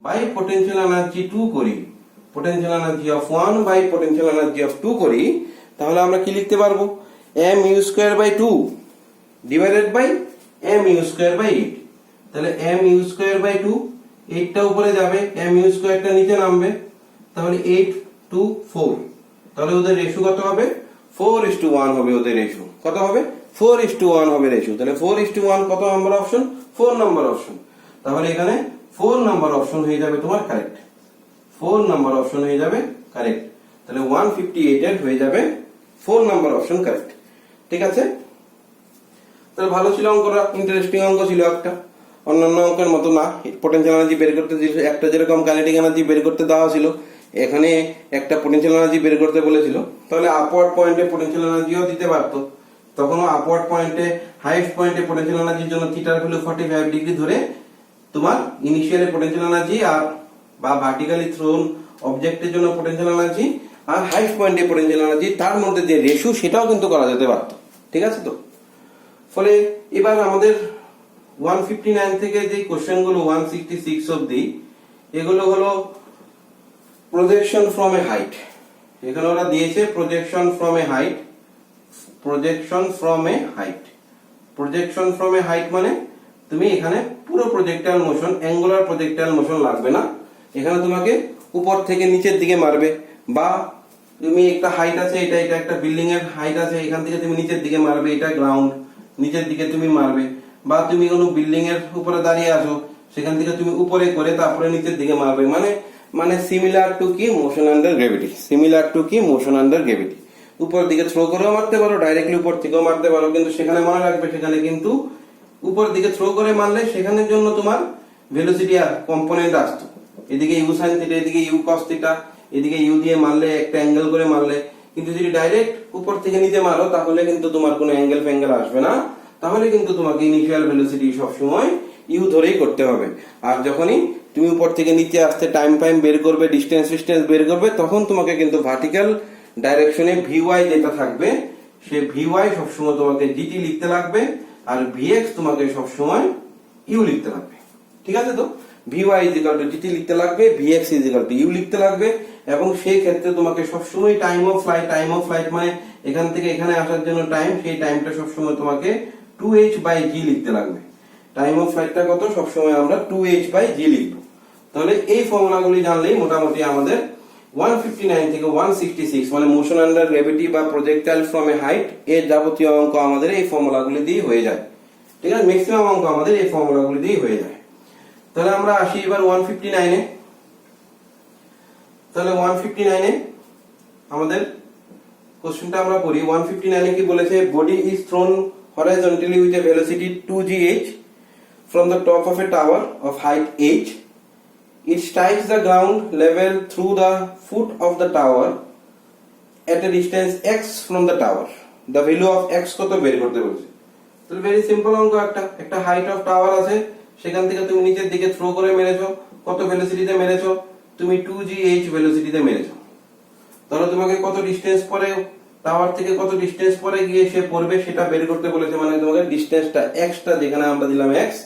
By potential energy 2 করি, potential energy of 1 by potential energy of 2 করি, তাহলে আমরা কি লিখতে পারবো? m u square by 2 divided by m u square by 8। তাহলে m u স্কয়ার বাই 2, 8 টা উপরে যাবে, m u স্কয়ারটা নিচে নামবে, তাহলে 8 2 4। তাহলে ওদের রেশিও কত হবে? 4:1 হবে ওদের রেশিও। কত হবে? 4:1 হবে রেশিও। তাহলে 4:1 কত নাম্বার অপশন? 4 number option. তাহলে এখানে 4 নাম্বার অপশন হয়ে যাবে তোমার কারেক্ট। 4 নাম্বার অপশন হয়ে যাবে কারেক্ট। তাহলে 158 এর হয়ে যাবে 4 নাম্বার অপশন কারেক্ট। ঠিক আছে? তাহলে ভালো ছিল অঙ্কটা, ইন্টারেস্টিং অঙ্ক ছিল একটা, অন্যান্য অঙ্কের মতো না। পোটেনশিয়াল এনার্জি বের করতে দিয়েছিল, একটা যেরকম কাইনেটিক এনার্জি বের করতে দেওয়া ছিল, এখানে একটা পোটেনশিয়াল এনার্জি বের করতে বলেছিল। তাহলে আপওয়ার্ড পয়েন্টে পোটেনশিয়াল এনার্জিও দিতে পারতো। তখনও আপওয়ার্ড পয়েন্টে, হাইয়েস্ট পয়েন্টে পোটেনশিয়াল এনার্জির জন্য থিটার ভ্যালু 45 ডিগ্রি ধরে তোমার ইনিশিয়ালি পোটেনশিয়াল এনার্জি আর বা ভার্টিক্যালি থ্রোন অবজেক্টের জন্য পোটেনশিয়াল এনার্জি আর হাইয়েস্ট পয়েন্টে পোটেনশিয়াল এনার্জি, তার মধ্যে যে রেশিও সেটাও কিন্তু করা যেতে পারতো। ঠিক আছে তো? ফলে এবার আমাদের 159 থেকে যে কোশ্চেন গুলো 166 অবধি, এগুলো হলো প্রজেকশন ফ্রম এ হাইট। এখানে ওরা দিয়েছে projection from a height, projection from a height. Projection from a height মানে তুমি এখানে পুরো projectile motion, angular projectile motion লাগবে না। এখানে তোমাকে উপর থেকে নিচের দিকে মারবে, বা তুমি একটা হাইট আছে, এটা একটা বিল্ডিং এর হাইট আছে, এখান থেকে তুমি নিচের দিকে মারবে, এটা গ্রাউন্ড, নিচের দিকে তুমি মারবে। বা তুমি কোনো বিল্ডিং এর উপরে দাঁড়িয়ে আছো, সেখান থেকে তুমি উপরে করে তারপরে নিচের দিকে মারবে। মানে সিমিলার টু কি motion under gravity, similar to কি মোশন আন্ডার গ্র্যাভিটি। উপর দিকে থ্রো করেও মারতে পারো, ডাইরেক্টলি উপর থেকেও মারতে পারো, কিন্তু সেখানে মনে রাখবে, সেখানে কিন্তু উপর দিকে থ্রো করে মারলে সেখানের জন্য তোমার ভেলোসিটি আর কম্পোনেন্ট আসতো। এদিকে ইউ সাইন থিটা, এদিকে ইউ কস থিটা, এদিকে ইউ দিয়ে মারলে, একটা অ্যাঙ্গেল করে মারলে। কিন্তু যদি ডাইরেক্ট উপর থেকে নিচে মারো, তাহলে কিন্তু তোমার কোনো অ্যাঙ্গেল ফ্যাঙ্গেল আসবে না। তাহলে কিন্তু তোমাকে ইনিশিয়াল ভেলোসিটি সবসময় ইউ ধরেই করতে হবে। আর যখনই তুমি উপর থেকে নিচে আসতে টাইম বের করবে, ডিস্টেন্স বের করবে, তখন তোমাকে কিন্তু ভার্টিক্যাল ডাইরেকশনে ভিওয়াই যেটা থাকবে, সে ভিওয়াই সবসময় তোমাকে জিটি লিখতে লাগবে, আর ভিএক্স তোমাকে সবসময় ইউ লিখতে লাগবে। ঠিক আছে তো? ভিওয়াই ইজিক্যাল টু জিটি লিখতে লাগবে, ভিএক্স ইজিক্যাল টু ইউ লিখতে লাগবে। এবং সেই ক্ষেত্রে তোমাকে সবসময় টাইম অফ ফ্লাইট মানে এখান থেকে এখানে আসার জন্য টাইম, সেই টাইমটা সবসময় তোমাকে 2h/g লিখতে লাগবে। টাইম অফ ফ্লাইটটা কত? সবসময় আমরা 2h/g লিখবো। তাহলে এই ফর্মুলাগুলি জানলেই মোটামুটি আমাদের 159 থেকে 166 মানে মোশন আন্ডার গ্র্যাভিটি বা প্রজেক্টাইল ফ্রম এ হাইট এর যাবতীয় অঙ্ক আমাদের এই ফর্মুলাগুলি দিয়ে হয়ে যায়। ঠিক আছে? ম্যাক্সিমাম অঙ্ক আমাদের এই ফর্মুলাগুলি দিয়ে হয়ে যায়। তাহলে আমরা আসি এবার 159 এ। তাহলে 159 এ আমাদের কোশ্চেনটা আমরা পড়ি। 159 এ কি বলেছে? Body is thrown horizontally with a velocity 2gh from the top of a tower of height h. It strikes the ground level through the foot of the tower at a distance x from the tower. The value of x কত বের করতে বলেছে। তো very simple অঙ্ক, একটা height of tower আছে, সেখান থেকে তুমি নিচের দিকে থ্রো করে মেরেছো, কত ভেলোসিটিতে মেরেছো? তুমি 2gh ভেলোসিটিতে মেরেছো। তাহলে তোমাকে কত ডিসটেন্স পরে, টাওয়ার থেকে কত ডিসটেন্স পরে গিয়ে সে পড়বে সেটা বের করতে বলেছে। মানে তোমাকে ডিসটেন্সটা এক্সটা, যেখানে আমরা দিলাম এক্স,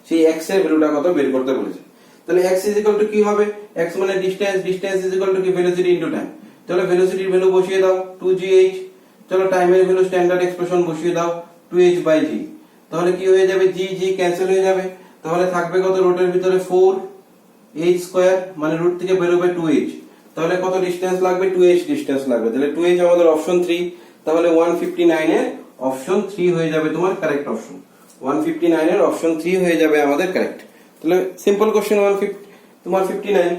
সেই এক্স এর ভ্যালুটা কত বের করতে বলেছে। তাহলে এক্স ইজ ইকুয়াল টু কি হবে? এক্স মানে distance, distance is equal to কি ভেলোসিটি ইনটু টাইম। তাহলে ভেলোসিটির ভ্যালু বসিয়ে দাও 2gh। চলো টাইমের ভ্যালু স্ট্যান্ডার্ড এক্সপ্রেশন বসিয়ে দাও 2h/g। তাহলে কি হয়ে যাবে? জি জি ক্যান্সেল হয়ে যাবে। তাহলে থাকবে কত? রুটের ভিতরে 4h², মানে রুট থেকে বেরোবে 2h। তাহলে কত ডিসটেন্স লাগবে? 2h ডিসটেন্স লাগবে। তাহলে 2h আমাদের অপশন 3। তাহলে 159 এর অপশন 3 হয়ে যাবে তোমার কারেক্ট অপশন। 159 এর অপশন 3 হয়ে যাবে আমাদের কারেক্ট। তাহলে সিম্পল কোশ্চেন 150 তোমার 59।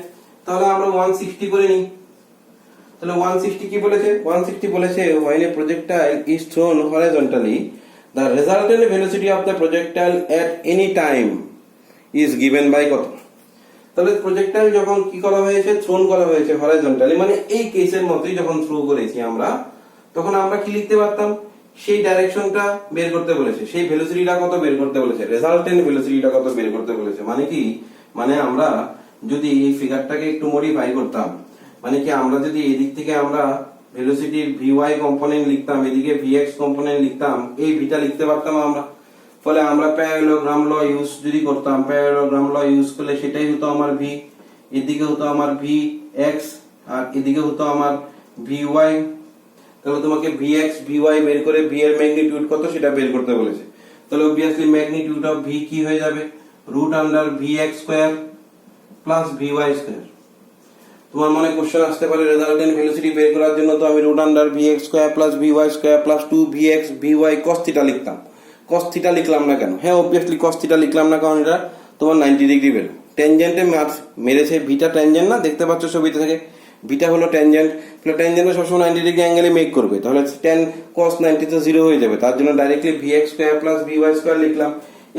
তাহলে আমরা 160 করে নিই। তাহলে 160 কি বলেছে? 160 বলেছে when a projectile is thrown horizontally, the resultant velocity of the projectile at any time is given by কত? তাহলে প্রজেক্টাইল যখন কি করা হয়েছে? থ্রোন করা হয়েছে হরাইজন্টালি, মানে এই কেসের মতোই যখন থ্রো করেছি আমরা, তখন আমরা কি লিখতে পারতাম? সেই ডাইরেকশনটা বের করতে বলেছে, সেই ভেলোসিটিটা কত বের করতে বলেছে, রেজাল্টেন্ট ভেলোসিটিটা কত বের করতে বলেছে। মানে কি? মানে আমরা যদি এই ফিগারটাকে একটু মডিফাই করতাম, মানে কি আমরা যদি এদিক থেকে আমরা ভেলোসিটির ভিওয়াই কম্পোনেন্ট লিখতাম, এদিকে ভিএক্স কম্পোনেন্ট লিখতাম, এই ভিটা লিখতে পারতাম আমরা। ফলে আমরা প্যারালোগ্রাম ল ইউজ যদি করতাম, প্যারালোগ্রাম ল ইউজ করলে সেটাই হতো আমার ভি। এদিকে হতো আমার ভি এক্স আর এদিকে হতো আমার ভি ওয়াই। তাহলে তোমাকে ভি এক্স ভি ওয়াই বের করে ভি এর ম্যাগনিটিউড কত সেটা বের করতে বলেছে। তাহলে অবভিয়াসলি ম্যাগনিটিউড অফ ভি কি হয়ে যাবে, root under V x square plus V Y square. তোমার মনে কোশ্চেন আসতে পারে রেজাল্টেন্ট ভেলোসিটি বের করার জন্য তো আমি root under V x square plus V Y square plus 2vx vy cos theta লিখতাম। cos থিটা লিখলাম না কেন? হ্যাঁ অবভিয়াসলি cos থিটা লিখলাম না কারণ এটা তোমার 90 ডিগ্রি বের। ট্যানজেন্টে মেরেছে, ভিটা ট্যানজেন্ট না, দেখতে পাচ্ছ ছবিতে থেকে, ভিটা হলো ট্যানজেন্ট। তাহলে ট্যানজেন্টে সবসময় 90 ডিগ্রি অ্যাঙ্গেলে মেক করবে, তাহলে tan cos 90 তো 0 হয়ে যাবে, তার জন্য directly vx square plus vy square লিখলাম।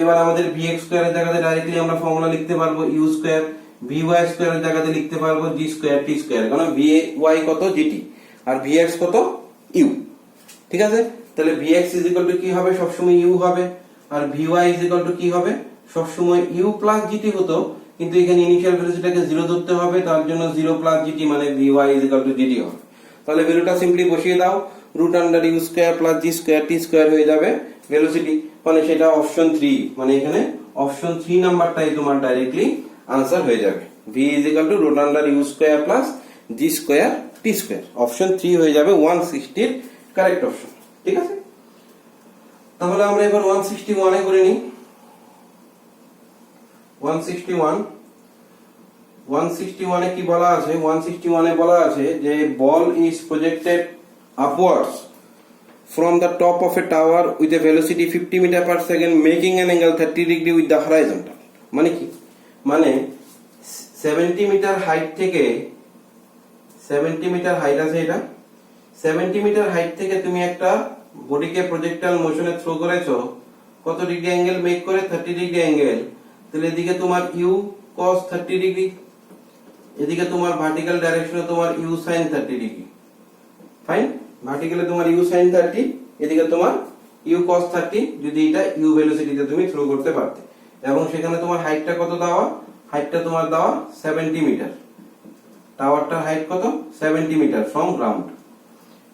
এবার আমাদের vx স্কোয়ারের জায়গাতে ডাইরেক্টলি আমরা ফর্মুলা লিখতে পারবো u স্কোয়ার, vy স্কোয়ারের জায়গাতে লিখতে পারবো g স্কোয়ার t স্কোয়ার, কারণ vy কত gt আর vx কত u। ঠিক আছে, তাহলে vx ইজ ইকুয়াল টু কি হবে, সবসময় u হবে, আর vy ইজ ইকুয়াল টু কি হবে, সবসময় u প্লাস gt হতো, কিন্তু এখানে ইনিশিয়াল ভেলোসিটিটাকে 0 ধরতে হবে, তার জন্য 0 প্লাস gt মানে vy is equal to gt হবে। তাহলে ভ্যালুটা সিম্পলি বসিয়ে দাও, root under u square plus g square t square হয়ে যাবে ভেলোসিটি, মানে সেটা অপশন 3, মানে এখানে অপশন 3 নাম্বারটাই তোমার ডাইরেক্টলি আনসার হয়ে যাবে। v is equal to root under u square plus g square t square, option 3 হয়ে যাবে 160 এর কারেক্ট অপশন। ঠিক আছে, তাহলে আমরা এবার 161 এ করে নিই। 161 এ কি বলা আছে, 161 এ বলা আছে যে ball is projected upwards from the top of a tower with a velocity 50 meter per second making an angle 30 degree with the horizontal। মানে কি, মানে 70 মিটার হাইট থেকে, 70 মিটার হাইট আছে, এটা 70 মিটার হাইট থেকে তুমি একটা বডিকে প্রজেক্টাইল মোশনে থ্রো করেছো, কত ডিগ্রি অ্যাঙ্গেল মেক করে, 30 ডিগ্রি অ্যাঙ্গেল। তাহলে এদিকে তোমার u cos 30 ডিগ্রি, এদিকে তোমার ভার্টিক্যাল ডাইরেকশনে তোমার u sin 30 ডিগ্রি। ফাইন, ভার্টিক্যালে তোমার u sin 30, এদিকে তোমার u cos 30, যদি এটা u ভেলোসিটিতে তুমি থ্রো করতে পারতে, এবং সেখানে তোমার হাইটটা কত দেওয়া, হাইটটা তোমার দেওয়া 70 মিটার, টাওয়ারটার হাইট কত 70 মিটার ফ্রম গ্রাউন্ড।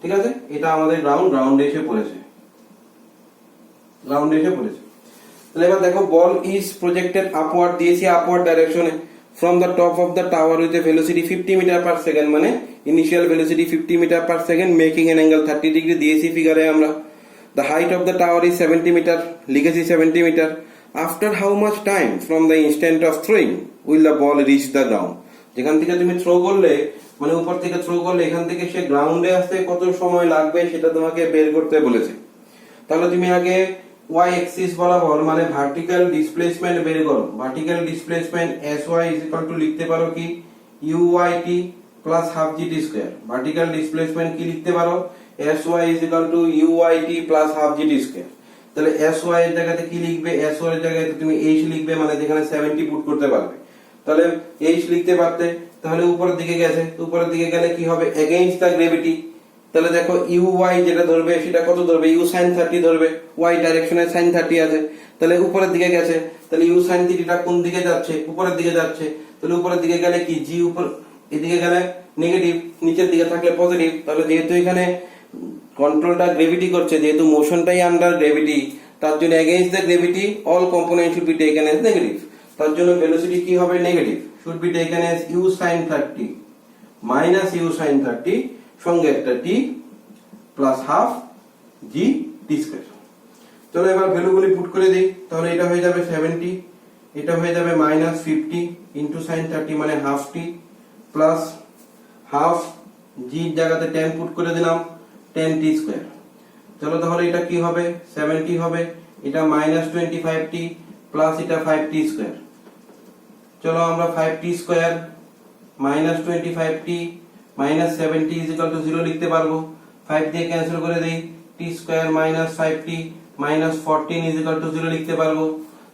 ঠিক আছে, এটা আমাদের গ্রাউন্ডে এসে পড়েছে, গ্রাউন্ডে এসে পড়েছে। তাহলে এবার দেখো বল ইজ প্রজেক্টেড আপওয়ার্ড দিয়েছি, আপওয়ার্ড ডাইরেকশনে from the top of the tower with a velocity 50 meter per second, মানে initial velocity 50 meter per second making an angle 30 degree দিয়েছি ফিগারে আমরা। the height of the tower is 70 meter, লিখেছি 70 meter। after how much time from the instant of throwing will the ball reach the ground, যেখান থেকে তুমি throw করলে, মানে উপর থেকে থ্রো করলে এখান থেকে সে গ্রাউন্ডে আসতে কত সময় লাগবে সেটা তোমাকে বের করতে বলেছে। তাহলে তুমি আগে y axis বরাবর মানে ভার্টিক্যাল ডিসপ্লেসমেন্ট বের করো। Vertical displacement sy is equal two লিখতে পারো কি uyt plus half gt square. Vertical displacement কি লিখতে পারো, sy is equal two uyt plus half gt square. তাহলে sy এর জায়গাতে কি লিখবে, sy এর জায়গাতে তুমি h লিখবে, মানে যেখানে 70 পুট করতে পারবে, তাহলে h লিখতে পারতে। তাহলে উপরের দিকে গেছে, উপরের দিকে গেলে কি হবে, এগেইনস্ট দ্য গ্র্যাভিটি। তাহলে দেখো uy যেটা ধরবে সেটা কত ধরবে, u sin 30 ধরবে, y ডাইরেকশনে sin 30 আছে, তাহলে উপরের দিকে গেছে, তাহলে u sin 30 টা কোন দিকে যাচ্ছে, উপরের দিকে যাচ্ছে। তাহলে উপরের দিকে গেলে কি g উপর, এদিকে গেলে নেগেটিভ, নিচের দিকে থাকলে পজিটিভ। তাহলে যেহেতু এখানে কন্ট্রোলটা গ্র্যাভিটি করছে, যেহেতু মোশনটাই আন্ডার গ্র্যাভিটি, তার জন্য against the gravity all component should be taken as negative. তার জন্য ভেলোসিটি কি হবে, negative, should be taken as u sin 30 minus u sin 30 সঙ্গে একটা t plus half g t square. চলো এবার ভ্যালুগুলি পুট করে দিই। তাহলে এটা হয়ে যাবে 70, এটা হয়ে যাবে মাইনাস 50 ইনটু sin 30 মানে half t plus half g এর জায়গাতে 10 পুট করে দিলাম, 10 t স্কয়ার। চলো তাহলে এটা কি হবে, 70 হবে, এটা মাইনাস 25t প্লাস এটা 5t স্কয়ার। চলো আমরা 5t square minus 25t minus 70 is equal two 0 লিখতে পারবো। 5 দিয়ে ক্যান্সেল করে দেই, t square minus 5t minus 14 is equal two 0 লিখতে পারবো।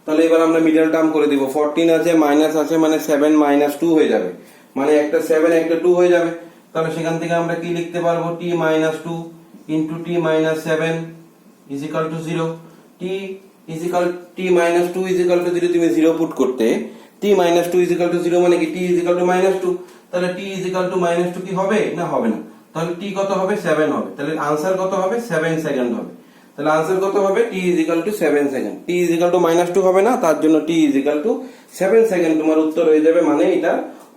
তাহলে এবার আমরা মিডল টার্ম করে দিব, 14 আছে মাইনাস আছে মানে 7 মাইনাস 2 হয়ে যাবে, মানে একটা 7 একটা 2 হয়ে যাবে। তাহলে সেখান থেকে আমরা কি লিখতে পারবো, t minus 2 into t minus 7 is equal two 0। t is equal t minus 2 is equal two 0 তুমি 0 পুট করতে, t minus 2 is equal two 0 মানে কি t is equal two minus 2। তাহলে t is equal two minus 2 কি হবে না, হবে না। তাহলে t কত হবে, 7 হবে। তাহলে আনসার কত হবে, 7 সেকেন্ড হবে। তাহলে আনসার কত হবে, t is equal two 7 second. t is equal two minus 2 হবে না, তার জন্য t is equal two 7 second তোমার উত্তর হয়ে যাবে, মানে এটা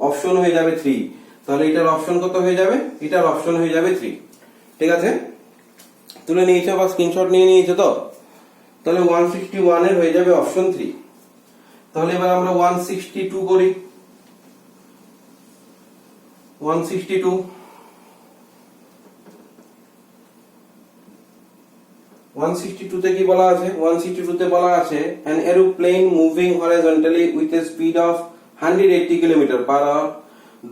অপশন হয়ে যাবে 3। তাহলে এটার অপশন কত হয়ে যাবে? এটার অপশন হয়ে যাবে 3। ঠিক আছে, তুলে নিয়েছো বা স্ক্রিনশট নিয়ে নিয়েছো তো? তাহলে 161 এর হয়ে যাবে অপশন 3। তাহলে এবার আমরা 162 করি। 162 তে কি বলা আছে? 162 তে বলা আছে an aeroplane moving horizontally with a speed of 180 km/h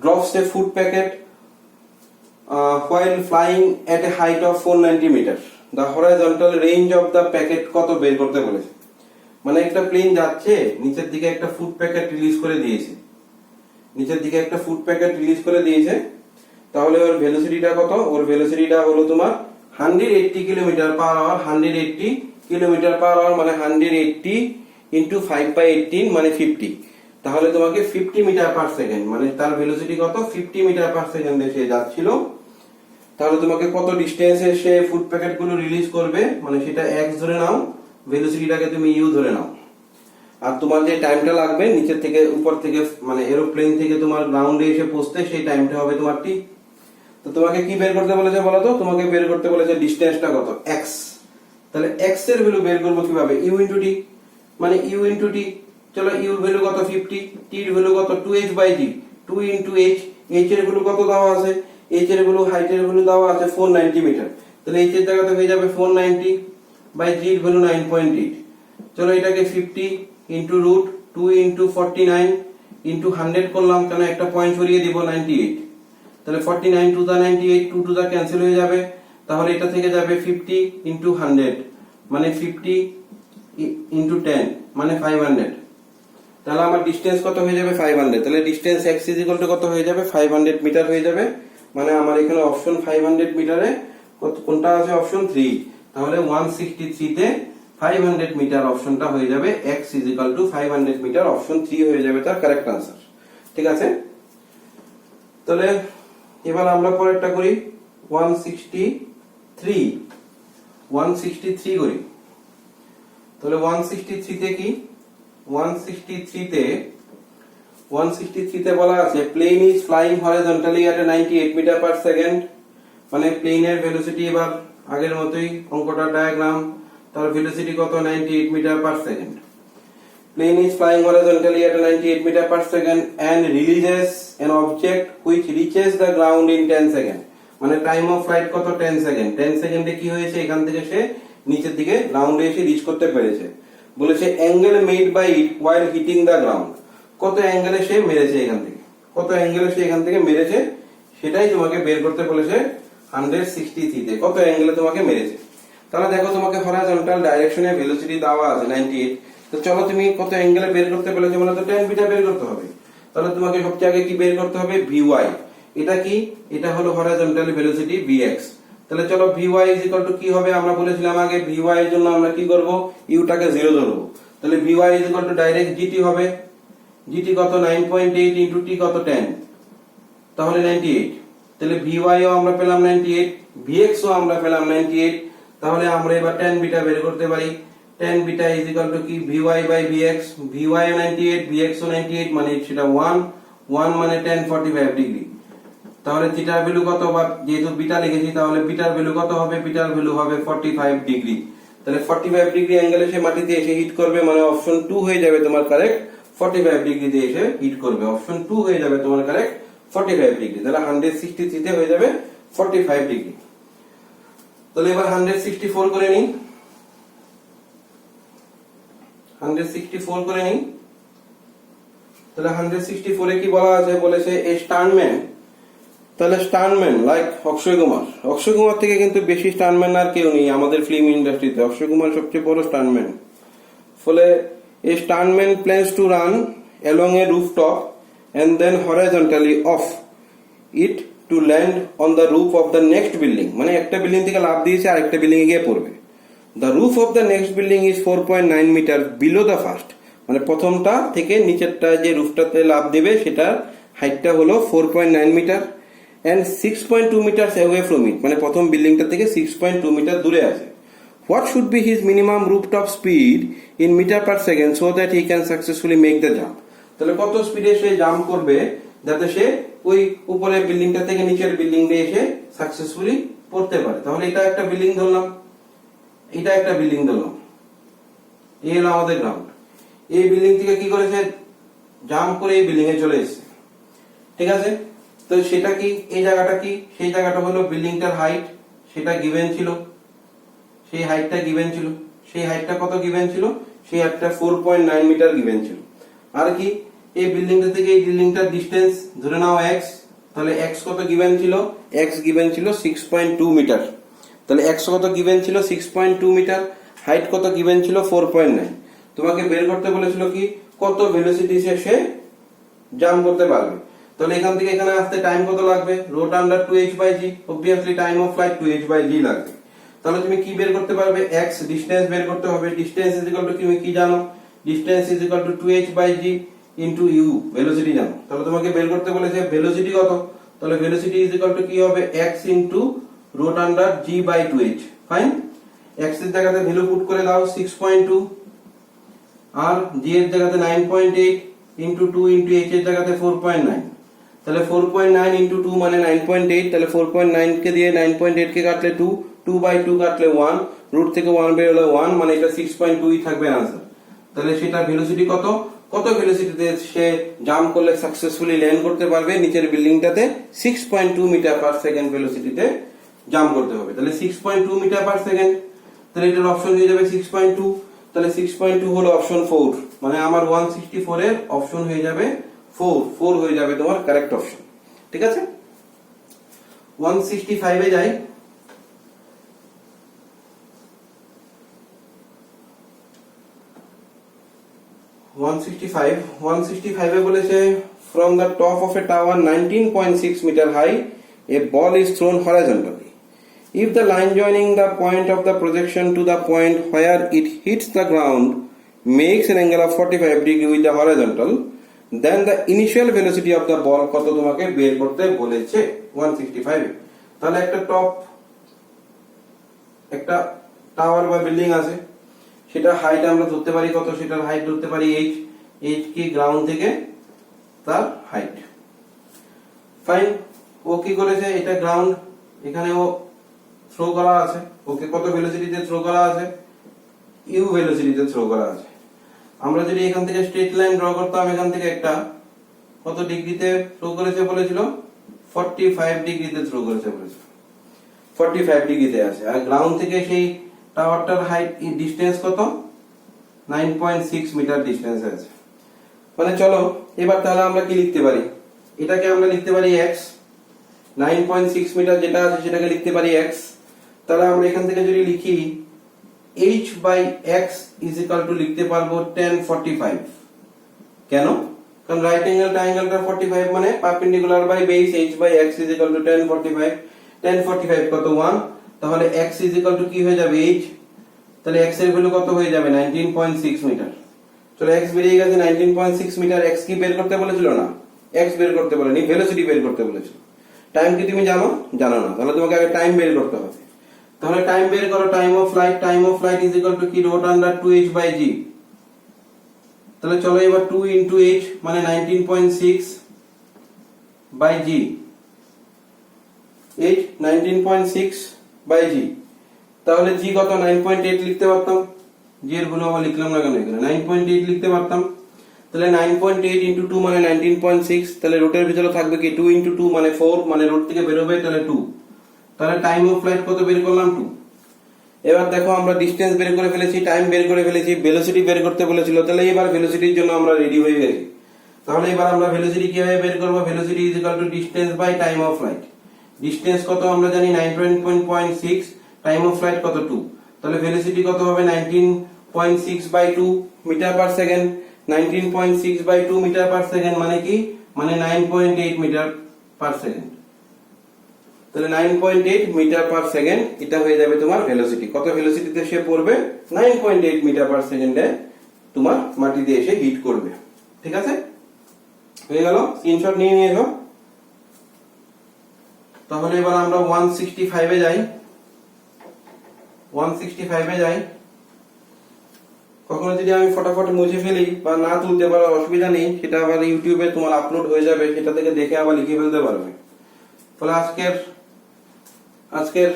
drops a food packet while flying at a height of 490 meters. The horizontal range of the packet কত বের করতে বলেছে। মানে একটা প্লেন যাচ্ছে, নিচের দিকে একটা ফুড প্যাকেট রিলিজ করে দিয়েছে, তাহলে ওর ভেলোসিটিটা কত? ওর ভেলোসিটিটা হলো তোমার 180 km/h। 180 km/h মানে 180 ইন্টু 5/18 মানে 50। তাহলে তোমাকে 50 মিটার পার সেকেন্ড, মানে তার ভেলোসিটি কত? 50 মিটার পার সেকেন্ডে সে যাচ্ছিল। তাহলে তোমাকে কত ডিস্টেন্সে সে ফুড প্যাকেট গুলো রিলিজ করবে, মানে সেটা x ধরে নাও, ভেলোসিটিটাকে তুমি u ধরে নাও। আর তোমার যে টাইমটা লাগবে নিচের থেকে উপর থেকে মানে এরোপ্লেন থেকে তোমার গ্রাউন্ডে এসে পৌঁছতে, সেই টাইমটা হবে তোমার t। তো তোমাকে কি বের করতে বলেছে বলো তো? তোমাকে বের করতে বলেছে ডিসটেন্সটা কত? x। তাহলে x এর ভ্যালু বের করব কিভাবে? u ইনটু t, মানে u ইনটু t। চলো u এর ভ্যালু কত? 50, t এর ভ্যালু কত? 2h/g, 2 into h। h এর ভ্যালু কত দেওয়া আছে? h এর ভ্যালু, হাইটের ভ্যালু দেওয়া আছে 490 মিটার। তাহলে h এর জায়গাতে হয়ে যাবে 490 বাই g এর ভ্যালু 9.8। চলো এটাকে 50 ইনটু রুট 2 ইনটু 49 ইনটু 100 করলাম, কেন একটা পয়েন্ট সরিয়ে দিব 98। তাহলে 49 টু দা 98, 2 টু দা ক্যান্সেল হয়ে যাবে। তাহলে এটা থেকে যাবে 50 ইনটু 100 মানে 50 ইনটু 10 মানে 500। তাহলে আমার ডিসটেন্স কত হয়ে যাবে? 500। তাহলে ডিসটেন্স x ইকুয়াল টু কত হয়ে যাবে? 500 মিটার হয়ে যাবে। মানে আমার এখানে অপশন 500 মিটারে কোনটা আছে? অপশন 3। তাহলে 163 তে 500 মিটার অপশনটা হয়ে যাবে x equal to 500 metre, option 3 হয়ে যাবে তার কারেক্ট আনসার। ঠিক আছে, তাহলে এবার আমরা পরেরটা করি 163 করি। তাহলে 163 তে কি? 163 তে বলা আছে plane is flying horizontally at 98 metre per second. মানে প্লেনের ভেলোসিটি এবার আগের মতোই, অঙ্কটার ডায়াগ্রাম, তার ভেলোসিটি কত? 98 metre per second. Plane is flying horizontally at 98 meter per second and releases an object which reaches the ground in 10 seconds. মানে time of flight কত? 10 second. 10 সেকেন্ডে কি হয়েছে? এখান থেকে সে নিচের দিকে গ্রাউন্ডে এসে রিচ করতে পেরেছে। বলেছে angle made by it while hitting the ground। কত অ্যাঙ্গেলে সে মেরেছে এখান থেকে, কত অ্যাঙ্গেলে সে এখান থেকে মেরেছে সেটাই তোমাকে বের করতে বলেছে 163 তে, কত অ্যাঙ্গেলে তোমাকে মেরেছে। তাহলে দেখো তোমাকে হরাইজন্টাল ডাইরেকশনে ভেলোসিটি দেওয়া আছে 98। তো চলো তুমি কত অ্যাঙ্গেলে বের করতে বলেছে বলো তো? 10 মিটার বের করতে হবে। তাহলে তোমাকে সবচেয়ে আগে কি বের করতে হবে? vy। এটা কি? এটা হলো হরাইজন্টাল ভেলোসিটি vx। তাহলে চলো vy ইজ ইকুয়াল টু কি হবে? আমরা বলেছিলাম আগে vy এর জন্য আমরা কি করব? u টাকে 0 ধরবো। তাহলে vy is equal two direct gt হবে। gt কত? 9.8 ইনটু t কত? 10, তাহলে 98। তাহলে vy ও আমরা পেলাম 98, vx ও আমরা পেলাম 98। তাহলে আমরা এবার tan বিটা বের করতে পারি। tan beta is equal to কি? vy by vx। vy 98, vx ও 98, মানে সেটা 1 মানে tan 45 ডিগ্রি। তাহলে থিটার ভ্যালু কত? বা যেহেতু বিটা লিখেছি তাহলে বিটার ভ্যালু কত হবে? বিটার ভ্যালু হবে 45 ডিগ্রি। তাহলে 45 ডিগ্রি অ্যাঙ্গেলে সে মাটিতে এসে হিট করবে, মানে অপশন 2 হয়ে যাবে তোমার কারেক্ট। 45 ডিগ্রি দিয়ে এসে হিট করবে, অপশন 2 হয়ে যাবে তোমার কারেক্ট 45 ডিগ্রি। তাহলে 163 তে হয়ে যাবে 45 ডিগ্রি। তাহলে এবার 164 করে নিই। 164 করে নিই। তাহলে 164 এ কি বলা আছে? বলেছে এ স্টানম্যান। তাহলে স্টানম্যান লাইক অক্ষয় কুমার। অক্ষয় কুমার থেকে কিন্তু বেশি স্টানম্যান আর কেউ নেই আমাদের ফিল্ম ইন্ডাস্ট্রিতে। অক্ষয় কুমার সবচেয়ে বড় স্টানম্যান। ফলে a stuntman plans to run along a rooftop and then horizontally off it to land on the roof of the next building. মানে একটা বিল্ডিং থেকে লাফ দিয়েছে আরেকটা বিল্ডিং এ গিয়ে পড়বে। The roof of the next building is 4.9 meter below the first। মানে প্রথমটা থেকে নিচেরটা যে রুফটাতে লাফ দেবে সেটার হাইটটা হলো 4.9 metre and 6.2 meters away from it। মানে প্রথম বিল্ডিংটা থেকে 6.2 মিটার দূরে আছে। What should be his minimum rooftop speed in meter per second so that he can successfully make the jump? তাহলে কত স্পিডে সে জাম্প করবে যাতে সে ওই উপরের বিল্ডিংটা থেকে নিচের বিল্ডিং এ এসে সাকসেসফুলি পড়তে পারে। তাহলে এটা একটা বিল্ডিং ধরলাম, এটা একটা বিল্ডিং ধরলাম, এই হলো আমাদের গ্রাউন্ড। এই বিল্ডিং থেকে কি করেছে, জাম্প করে এই বিল্ডিং এ চলে এসেছে, ঠিক আছে। তো সেটা কি, এই জায়গাটা কি, সেই জায়গাটা হলো বিল্ডিংটার হাইট, সেটা গিভেন ছিল, সেই হাইটটা গিভেন ছিল। সেই হাইটটা কত গিভেন ছিল, সেই হাইটটা 4.9 মিটার গিভেন ছিল। আর কি, এই বিল্ডিংটা থেকে এই বিল্ডিংটার ডিসটেন্স ধরে নাও x, তাহলে x কত গিভেন ছিল, x গিভেন ছিল 6.2 মিটার। তাহলে x কত গিভেন ছিল 6.2 মিটার, হাইট কত গিভেন ছিল 4.9। তোমাকে বের করতে বলেছিল কি কত ভেলোসিটি সে জাম্প করতে পারবে। তাহলে এখান থেকে এখানে আসতে টাইম কত লাগবে, root under 2h/g, obviously time of flight 2h/g লাগবে। তাহলে তুমি কি বের করতে পারবে, x ডিসটেন্স বের করতে হবে। ডিসটেন্স ইজ ইকুয়াল টু, তুমি কি জানো, distance is equal two 2h/g into u, velocity জানো। তাহলে তোমাকে বের করতে বলেছে ভেলোসিটি কত, তাহলে ভেলোসিটি ইজ ইকুয়াল টু কি হবে, x into root under g/2h। Fine, x এর জায়গাতে ভ্যালু পুট করে দাও 6.2, আর g এর জায়গাতে 9.8 ইনটু 2 ইনটু h এর জায়গাতে 4.9। তাহলে 4.9 ইনটু 2 মানে 9.8। তাহলে 4.9 কে দিয়ে 9.8 কে কাটলে 2, 2/2 কাটলে 1, রুট থেকে 1 বের হলে 1, মানে এটা 6.2 ই থাকবে आंसर। তাহলে সেটা ভেলোসিটি কত, কত ভেলোসিটিতে সে জাম্প করলে সাকসেসফুলি ল্যান্ড করতে পারবে নিচের বিল্ডিংটাতে, 6.2 মিটার পার সেকেন্ড ভেলোসিটিতে জাম্প করতে হবে। তাহলে 6.2 মিটার পার সেকেন্ড, তাহলে এটার অপশন হয়ে যাবে 6.2। তাহলে 6.2 হলো অপশন 4, মানে আমার 164 এর অপশন হয়ে যাবে 4 হয়ে যাবে তোমার কারেক্ট অপশন, ঠিক আছে। 165 এ যাই। 165 এ বলেছে from the top of a tower 19.6 meter high a ball is thrown horizontally. If the line joining the point of the projection to the point where it hits the ground makes an angle of 45 degree with the horizontal, then the initial velocity of the ball কত তোমাকে বের করতে বলেছে 165 এ। তাহলে একটা tower বা building আছে, সেটা হাইট আমরা ধরতে পারি কত, সেটার হাইট ধরতে পারি h কি গ্রাউন্ড থেকে তার হাইট। ফাইন, ও কি করেছে, এটা গ্রাউন্ড, এখানে ও থ্রো করা আছে, ওকে কত ভেলোসিটিতে থ্রো করা আছে, u ভেলোসিটিতে থ্রো করা আছে। আমরা যদি এখান থেকে স্ট্রেট লাইন ড্র করতাম, এখান থেকে একটা কত ডিগ্রিতে থ্রো করেছে বলেছিল, 45 ডিগ্রিতে থ্রো করেছে বলেছিল, 45 ডিগ্রিতে আছে। আর গ্রাউন্ড থেকে সেই টাওয়ারটার হাইট ডিসটেন্স কত, 9.6 মিটার ডিসটেন্স আছে। মানে চলো এবার তাহলে আমরা কি লিখতে পারি, এটাকে আমরা লিখতে পারি x, 9.6 মিটার যেটা আছে সেটাকে লিখতে পারি x। তাহলে আমরা এখান থেকে যদি লিখি h/x ইজ ইকুয়াল টু লিখতে পারবো 1045। কেন, কারণ রাইট অ্যাঙ্গেল ট্রায়াঙ্গেলটা 45, মানে perpendicular by base, h/x is equal to 1045। 1045 কত 1, তাহলে x ইজ ইকুয়াল টু কি হয়ে যাবে h, তাহলে x এর ভ্যালু কত হয়ে যাবে 19.6 মিটার। চলো x বেরিয়ে গেছে 19.6 মিটার। x কি বের করতে বলেছিল না, x বের করতে বলেনি, ভেলোসিটি বের করতে বলেছিল। টাইম কি তুমি জানো, জানো না, তাহলে তোমাকে আগে টাইম বের করতে হবে। তাহলে টাইম বের করো, time of flight is equal to কি, রোট আন্ডার 2h/g। তাহলে চলো এবার 2 ইনটু h মানে 19.6/g, h 19.6/g। তাহলে g কত, 9.8 লিখতে পারতাম, g এর ভ্যালু আমরা লিখলাম না কেন, এখানে 9.8 লিখতে পারতাম। তাহলে 9.8 ইনটু 2 মানে 19.6, তাহলে রুটের ভিতরে থাকবে কি 2 ইনটু 2 মানে 4, মানে রুট থেকে বের হবে তাহলে 2। তাহলে টাইম অফ ফ্লাইট কত বের করলাম, 2। এবার দেখো আমরা ডিসটেন্স বের করে ফেলেছি, টাইম বের করে ফেলেছি, ভেলোসিটি বের করতে বলেছিল। তাহলে এবার ভেলোসিটির জন্য আমরা রেডি হয়ে গেছি। তাহলে এবার আমরা ভেলোসিটি কিভাবে বের করব, velocity is equal to distance by time of flight. Distance কত আমরা জানি 9.6, টাইম অফ ফ্লাইট কত 2, তাহলে ভেলোসিটি কত হবে 19.6/2 metre per second. 19.6/2 metre per second মানে কি, মানে 9.8 মিটার পার সেকেন্ড। তাহলে 9.8 মিটার পার সেকেন্ড এটা হয়ে যাবে তোমার ভেলোসিটি। কত ভেলোসিটিতে সে পড়বে, 9.8 মিটার পার সেকেন্ডে তোমার মাটিতে এসে হিট করবে, ঠিক আছে। হয়ে গেল, স্ক্রিনশট নিয়ে নিয়েছো। তাহলে এবার আমরা 165 এ যাই। 165 এ যাই, কখনো যদি আমি ফটাফট মুছে ফেলি বা না তুলতে পারো অসুবিধা নেই, সেটা আবার ইউটিউবে তোমার আপলোড হয়ে যাবে, সেটা থেকে দেখে আবার লিখে ফেলতে পারবে। তাহলে আজকের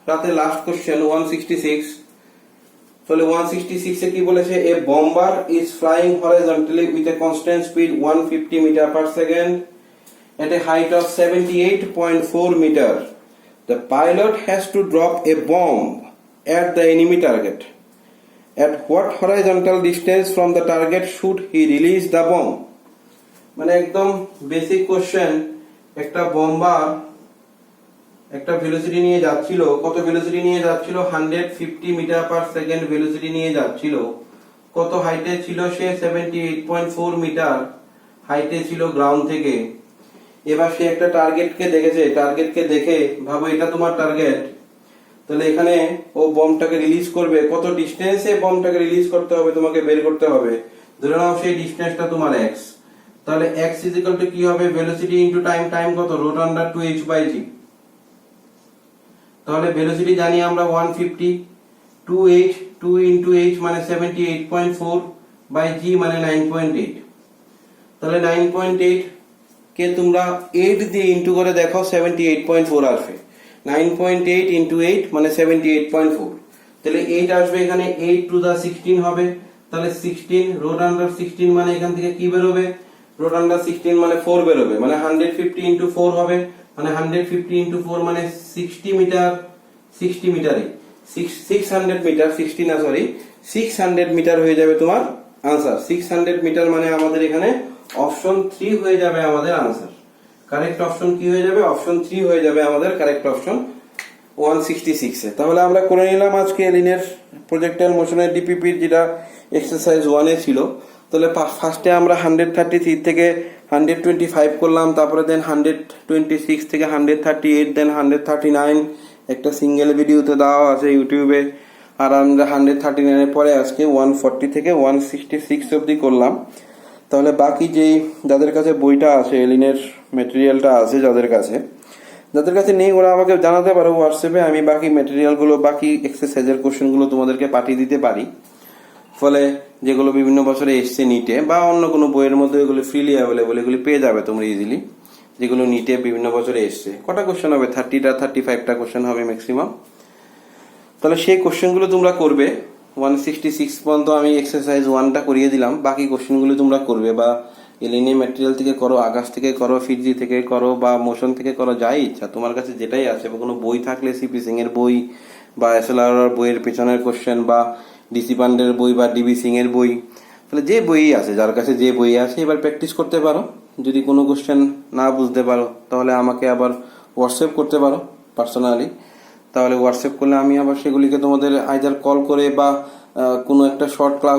রাতে লাস্ট কোশ্চেন 166। তাহলে 166 এ কি বলেছে, a bomber is flying horizontally with a constant speed 150 metre per second at a height of 78.4 meter. The pilot has to drop a bomb at the enemy target. At what horizontal distance from the target should he release the bomb? মানে একদম basic question. একটা bomber একটা velocity নিয়ে যাচ্ছিল, কত velocity নিয়ে যাচ্ছিল, 150 metre per second velocity নিয়ে যাচ্ছিল। কত হাইটে ছিল সে, 78.4 মিটার হাইটে ছিল গ্রাউন্ড থেকে। এবার সে একটা টার্গেটকে দেখেছে, টার্গেটকে দেখে ভাবো এটা তোমার টার্গেট, তাহলে এখানে ও বমটাকে রিলিজ করবে, কত ডিস্টেন্সে বমটাকে রিলিজ করতে হবে তোমাকে বের করতে হবে। ধরে নাও সেই ডিস্টেন্সটা তোমার x, তাহলে x ইজ ইকুয়াল টু কি হবে, ভেলোসিটি ইনটু টাইম, টাইম কত, রুট আন্ডার 2h/g। তাহলে ভেলোসিটি জানি আমরা 150, 2h, 2 ইনটু h মানে 78.4 বাই g মানে 9.8। তাহলে 9.8 কে তোমরা 8 দিয়ে ইনটু করে দেখো, 78.4 আসবে। 9.8 ইনটু 8 মানে 78.4। তাহলে 8 আসবে এখানে, 8 টু দা 16 হবে, তাহলে 16 রোড আন্ডার 16 মানে এখান থেকে কি বেরোবে, রোড আন্ডার 16 মানে 4 বেরোবে, মানে 150 ইনটু 4 হবে, মানে 150 ইনটু 4 মানে 60 মিটার, 60 মিটারে 600 মিটার, 60 না সরি 600 মিটার হয়ে যাবে তোমার আনসার। 600 মিটার মানে আমাদের এখানে অপশন 3 হয়ে যাবে আমাদের আনসার। কারেক্ট অপশন কি হয়ে যাবে, অপশন 3 হয়ে যাবে আমাদের কারেক্ট অপশন 166 এ। তাহলে আমরা করে নিলাম আজকে লিনিয়ার প্রজেক্টাইল মোশনের ডিপিপির যেটা এক্সারসাইজ 1 এ ছিল। তাহলে ফার্স্টে আমরা 133 থেকে 125 করলাম, তারপরে দেন 126 থেকে 138, দেন 139 একটা সিঙ্গেল ভিডিওতে দেওয়া আছে ইউটিউবে। আর আমরা 139 এর পরে আজকে 140 থেকে 166 অবধি করলাম। তাহলে বাকি যেই যাদের কাছে বইটা আছে, এলিনের মেটেরিয়ালটা আছে, যাদের কাছে নেই ওরা আমাকে জানাতে পারো হোয়াটসঅ্যাপে, আমি বাকি মেটেরিয়ালগুলো, বাকি এক্সারসাইজের কোশ্চেনগুলো তোমাদেরকে পাঠিয়ে দিতে পারি। ফলে যেগুলো বিভিন্ন বছরে এসছে নিটে বা অন্য কোনো বইয়ের মধ্যে এগুলো ফ্রিলি অ্যাভেলেবল, এগুলি পেয়ে যাবে তোমরা ইজিলি, যেগুলো নিটে বিভিন্ন বছরে এসছে। কটা কোশ্চেন হবে, 35টা কোশ্চেন হবে ম্যাক্সিমাম। তাহলে সেই কোশ্চেনগুলো তোমরা করবে। 166 পর্যন্ত আমি এক্সারসাইজ 1টা করিয়ে দিলাম, বাকি কোশ্চেনগুলো তোমরা করবে, বা এলিনে ম্যাটেরিয়াল থেকে করো, আকাশ থেকে করো, ফিজি থেকে করো, বা মোশন থেকে করো, যাই ইচ্ছা তোমার কাছে যেটাই আছে। বা কোনো বই থাকলে সিপি সিং এর বই বা এসএলআর বইয়ের পেছনের কোশ্চেন, বা ডিসি পান্ডের বই বা ডিবি সিং এর বই, তাহলে যে বই আছে, যার কাছে যে বই আছে এবার প্র্যাকটিস করতে পারো। যদি কোনো কোশ্চেন না বুঝতে পারো তাহলে আমাকে আবার হোয়াটসঅ্যাপ করতে পারো পার্সোনালি। তাহলে হোয়াটসঅ্যাপ করলে আমি আবার সেগুলিকে তোমাদের আইদার কল করে বা কোনো একটা শর্ট ক্লাস